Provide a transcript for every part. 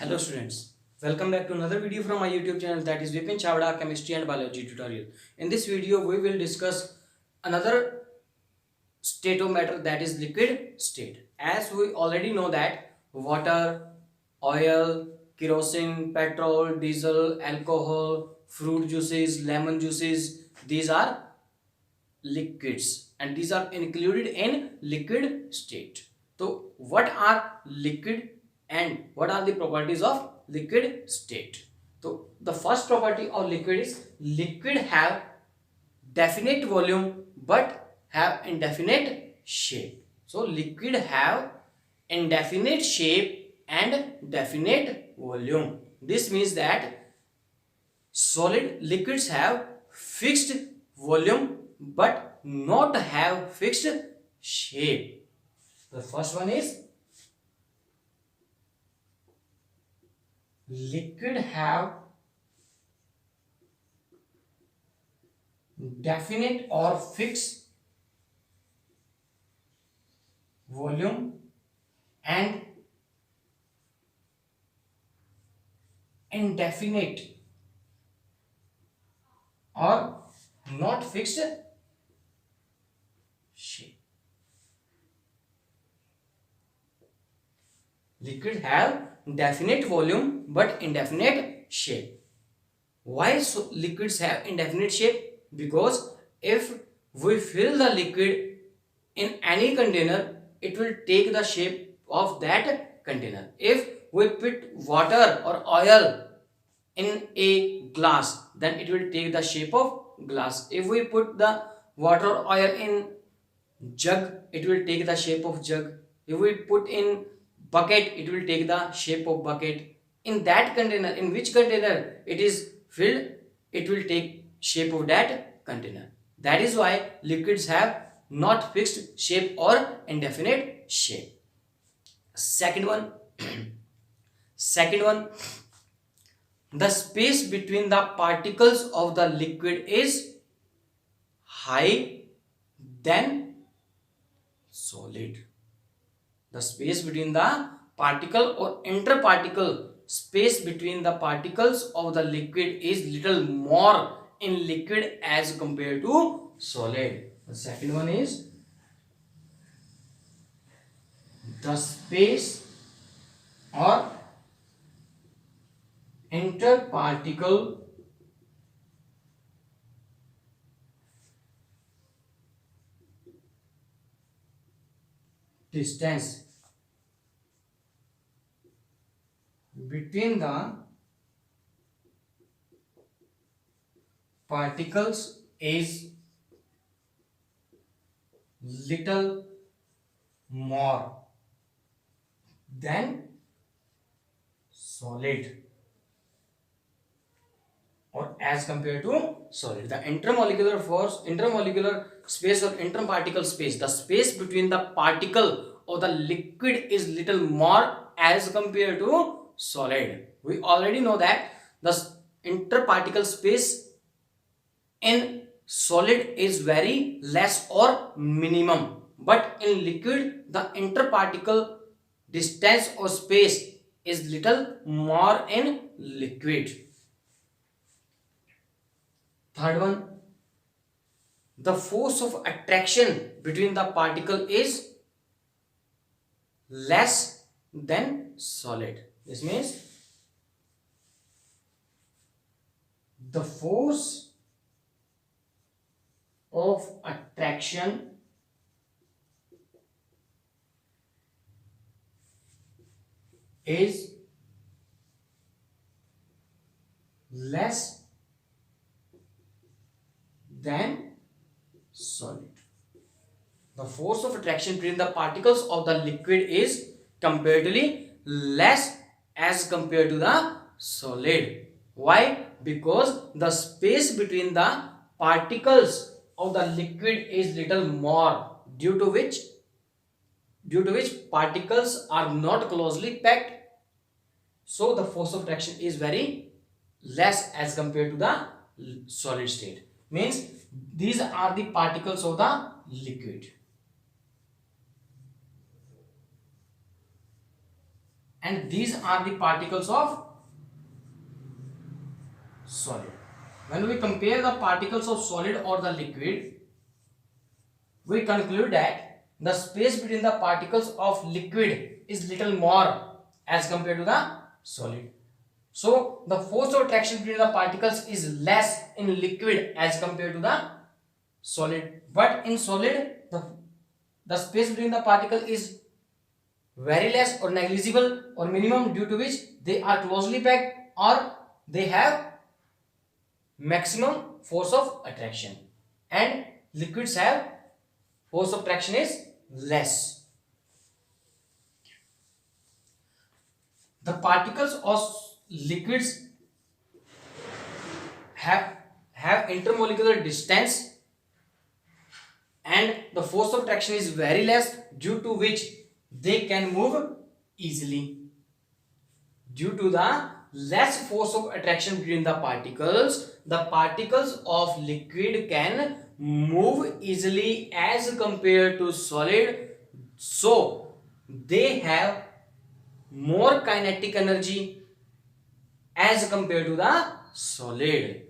Hello students, welcome back to another video from my YouTube channel, that is Vipin Chavda Chemistry and Biology Tutorial. In this video we will discuss another state of matter, that is liquid state. As we already know that water, oil, kerosene, petrol, diesel, alcohol, fruit juices, lemon juices, these are liquids and these are included in liquid state. So what are liquid and what are the properties of liquid state? So the first property of liquid is liquid have definite volume but have indefinite shape. So liquid have indefinite shape and definite volume. This means that solid liquids have fixed volume but not have fixed shape. The first one is liquid have definite or fixed volume and indefinite or not fixed shape. Liquid have definite volume but indefinite shape. Why so liquids have indefinite shape? Because if we fill the liquid in any container, it will take the shape of that container. If we put water or oil in a glass, then it will take the shape of glass. If we put the water or oil in jug, it will take the shape of jug. If we put in bucket, it will take the shape of bucket. In that container, in which container it is filled, it will take shape of that container. That is why liquids have not fixed shape or indefinite shape. Second one, second one, the space between the particles of the liquid is high than solid. The space between the particle or interparticle space between the particles of the liquid is little more in liquid as compared to solid. The second one is the space or interparticle distance between the particles is little more than solid or as compared to solid. The intermolecular force, intermolecular space or interparticle space, the space between the particle or the liquid is little more as compared to solid. We already know that the interparticle space in solid is very less or minimum, but in liquid the interparticle distance or space is little more in liquid. Third one, the force of attraction between the particle is less than solid. This means the force of attraction is less than solid. The force of attraction between the particles of the liquid is comparatively less as compared to the solid. Why? Because the space between the particles of the liquid is little more, due to which particles are not closely packed, so the force of attraction is very less as compared to the solid state. Means these are the particles of the liquid. and these are the particles of solid. When we compare the particles of solid or the liquid, we conclude that the space between the particles of liquid is little more as compared to the solid. So the force of attraction between the particles is less in liquid as compared to the solid. But in solid, the space between the particle is very less or negligible or minimum, due to which they are closely packed or they have maximum force of attraction, and liquids have force of attraction is less. The particles of liquids have intermolecular distance and the force of attraction is very less, due to which they can move easily. Due to the less force of attraction between the particles of liquid can move easily as compared to solid. So they have more kinetic energy as compared to the solid.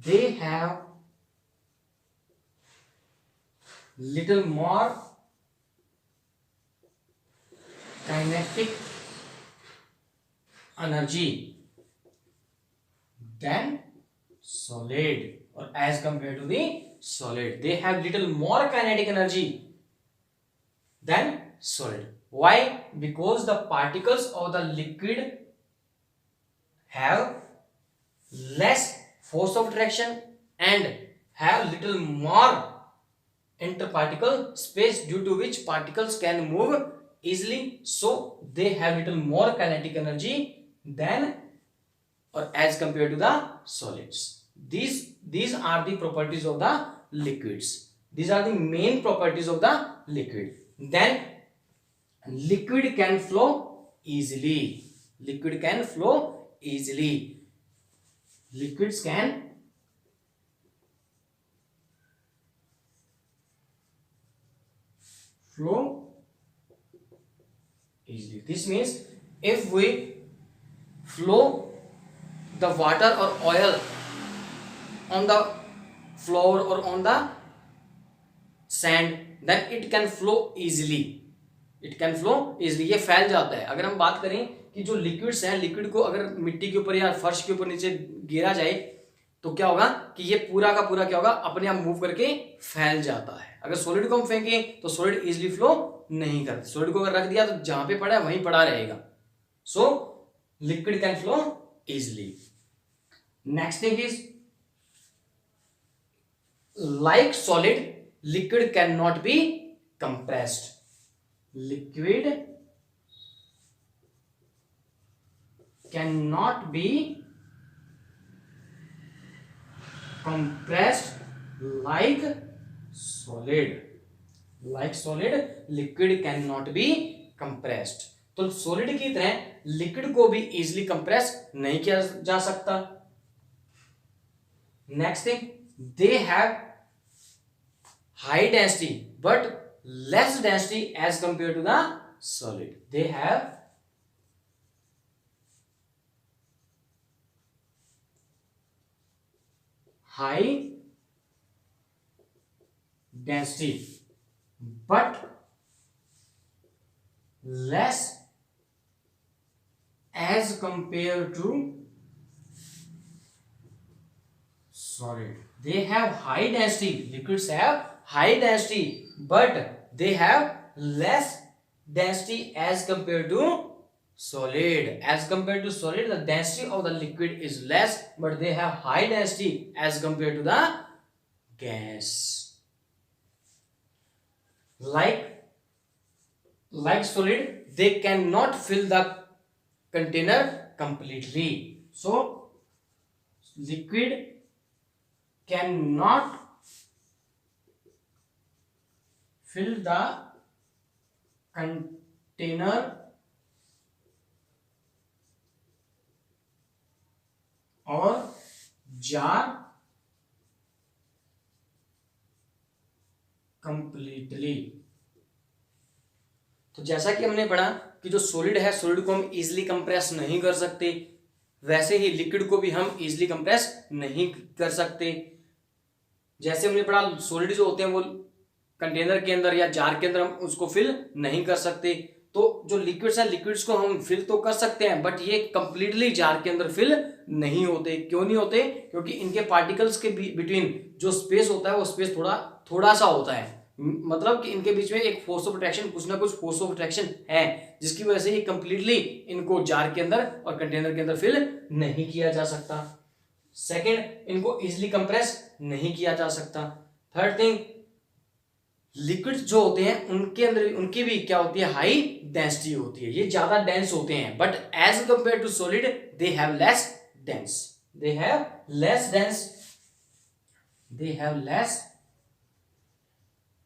They have little more kinetic energy than solid, or as compared to the solid. They have little more kinetic energy than solid. Why? Because the particles of the liquid have less force of attraction and have little more interparticle space, due to which particles can move easily. So they have little more kinetic energy than or as compared to the solids. These are the properties of the liquids. These are the main properties of the liquid. Then liquid can flow easily. Liquid can flow easily. Liquids can flow easily. This means if we flow the water or oil on the floor or on the sand, then it can flow easily. It can flow easily. ये फैल जाता है. अगर हम बात करें कि जो लिक्विड्स हैं, लिक्विड को अगर मिट्टी के ऊपर या फर्श के ऊपर नीचे गिरा जाए तो क्या होगा कि ये पूरा का पूरा क्या होगा, अपने आप मूव करके फैल जाता है. अगर सॉलिड को हम फेंकें तो सॉलिड इजीली फ्लो नहीं करता. सॉलिड को अगर रख दिया तो जहां पे पड़ा है वहीं पड़ा रहेगा. So liquid can flow easily. Next thing is, like solid, liquid cannot be compressed. Liquid cannot be compressed like solid. Like solid, liquid cannot be compressed. तो सॉलिड की तरह लिक्विड को भी इजीली कंप्रेस नहीं किया जा सकता. Next thing, they have high density but less density as compare to the solid. They have high density but less as compared to solid. They have high density. Liquids have high density, but they have less density as compared to solid. As compared to solid, the density of the liquid is less, but they have high density as compared to the gas. Like solid, they cannot fill the container completely. So liquid cannot fill the container or jar completely. तो जैसा कि हमने पढ़ा कि जो solid है, solid को हम इजीली कंप्रेस नहीं कर सकते, वैसे ही लिक्विड को भी हम इजीली कंप्रेस नहीं कर सकते। जैसे हमने पढ़ा सॉलिड जो होते हैं वो कंटेनर के अंदर या जार के अंदर हम उसको फिल नहीं कर सकते। तो जो लिक्विड्स है, लिक्विड्स को हम फिल तो कर सकते हैं, बट ये कंप्लीटली जार के अंदर फिल नहीं होते। क्यों नहीं होते? क्योंकि इनके पार्टिकल्स के बिटवीन जो स्पेस होता है वो स्पेस थोड़ा सा होता है। मतलब कि इनके बीच में एक फोर्स ऑफ अट्रैक्शन, कुछ ना कुछ फोर्स ऑफ अट्रैक्शन है, जिसकी वजह से ये कंप्लीटली इनको जार के अंदर और कंटेनर के अंदर फिल नहीं किया जा सकता। सेकेंड, इनको इजिली कंप्रेस नहीं किया जा सकता। थर्ड थिंग, लिक्विड्स जो होते हैं उनके अंदर उनकी भी क्या होती है, हाई डेंसिटी होती है, ये ज्यादा डेंस होते हैं। But as compare to solid they have less dense, they have less dense, they have less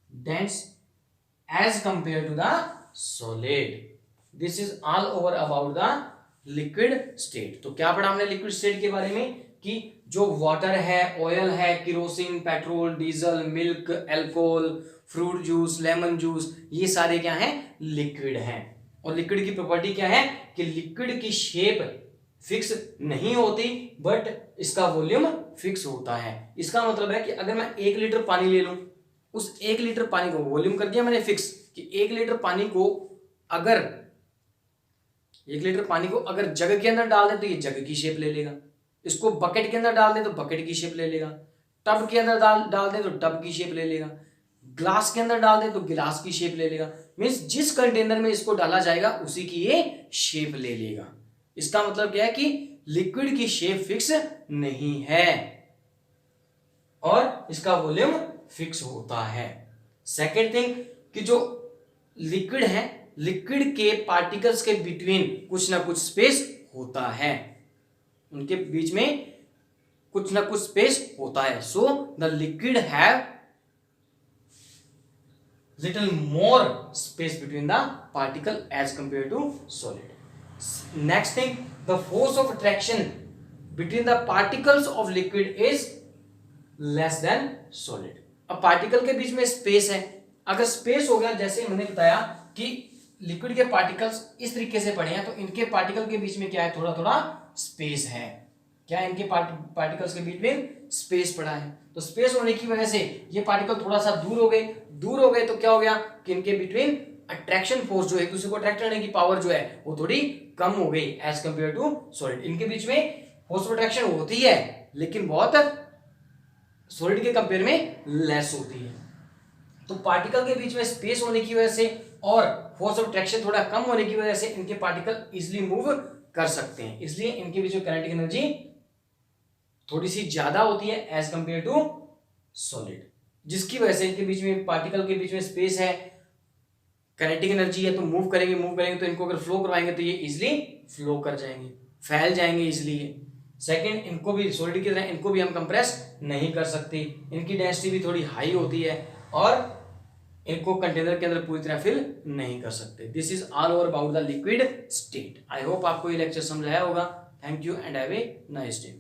dense as compare to the solid. This is all over about the liquid state. तो क्या पढ़ा हमने liquid state के बारे में कि जो water है, ऑयल है, kerosene, petrol, diesel, milk, alcohol, fruit juice, lemon juice, ये सारे क्या हैं, लिक्विड हैं। और लिक्विड की प्रॉपर्टी क्या है कि लिक्विड की शेप फिक्स नहीं होती, बट इसका वॉल्यूम फिक्स होता है। इसका मतलब है कि अगर मैं 1 लीटर पानी ले लूं, उस 1 लीटर पानी को वॉल्यूम कर दिया मैंने फिक्स कि 1 लीटर पानी को अगर 1 लीटर पानी को अगर जग के अंदर डाल दें तो ये जग की शेप ले लेगा, इसको बकेट के अंदर डाल दें तो बकेट की शेप ले लेगा, टब के अंदर डाल दें तो टब की शेप ले लेगा, ग्लास के अंदर डाल दें तो गिलास की शेप ले लेगा। मींस जिस कंटेनर में इसको डाला जाएगा उसी की ये शेप ले लेगा। इसका मतलब क्या है कि लिक्विड की शेप फिक्स नहीं है और इसका वॉल्यूम फिक्स होता है। सेकेंड थिंग कि जो लिक्विड है, लिक्विड के पार्टिकल्स के बिटवीन कुछ ना कुछ स्पेस होता है, उनके बीच में कुछ ना कुछ स्पेस होता है। So the liquid have little more space between the particle as compared to solid. Next thing, the force of attraction between the particles of liquid is less than solid. अब पार्टिकल के बीच में space है, अगर space हो गया, जैसे मैंने बताया कि लिक्विड के पार्टिकल्स इस तरीके से पड़े हैं, तो इनके पार्टिकल के बीच में क्या है, थोड़ा थोड़ा स्पेस है। क्या इनके पार्टिकल्स के बीच में स्पेस पड़ा है, तो स्पेस होने की वजह से ये पार्टिकल थोड़ा सा दूर हो गए तो क्या हो गया कि इनके बिटवीन अट्रैक्शन फोर्स जो है, एक दूसरे को अट्रैक्ट करने की पावर जो है वो थोड़ी कम हो गई एज कंपेयर टू सॉलिड। इनके बीच में फोर्स ऑफ अट्रैक्शन होती है लेकिन बहुत सॉलिड के कंपेयर में लेस होती है। तो पार्टिकल के बीच में स्पेस होने की वजह से और फोर्स ऑफ अट्रैक्शन थोड़ा कम होने की वजह से इनके पार्टिकल इजिली मूव कर सकते हैं, इसलिए इनके बीच में काइनेटिक एनर्जी थोड़ी सी ज्यादा होती है एज कंपेयर टू सॉलिड, जिसकी वजह से इनके बीच में पार्टिकल के बीच में स्पेस है, काइनेटिक एनर्जी है, तो मूव करेंगे तो इनको अगर फ्लो करवाएंगे तो ये इजिली फ्लो कर जाएंगे, फैल जाएंगे इजिली। सेकंड, इनको भी सॉलिड की तरह इनको भी हम कंप्रेस नहीं कर सकते, इनकी डेंसिटी भी थोड़ी हाई होती है और इनको कंटेनर के अंदर पूरी तरह फिल नहीं कर सकते। This is all over about the liquid state. I hope आपको ये लेक्चर समझ आया होगा। Thank you and have a nice day.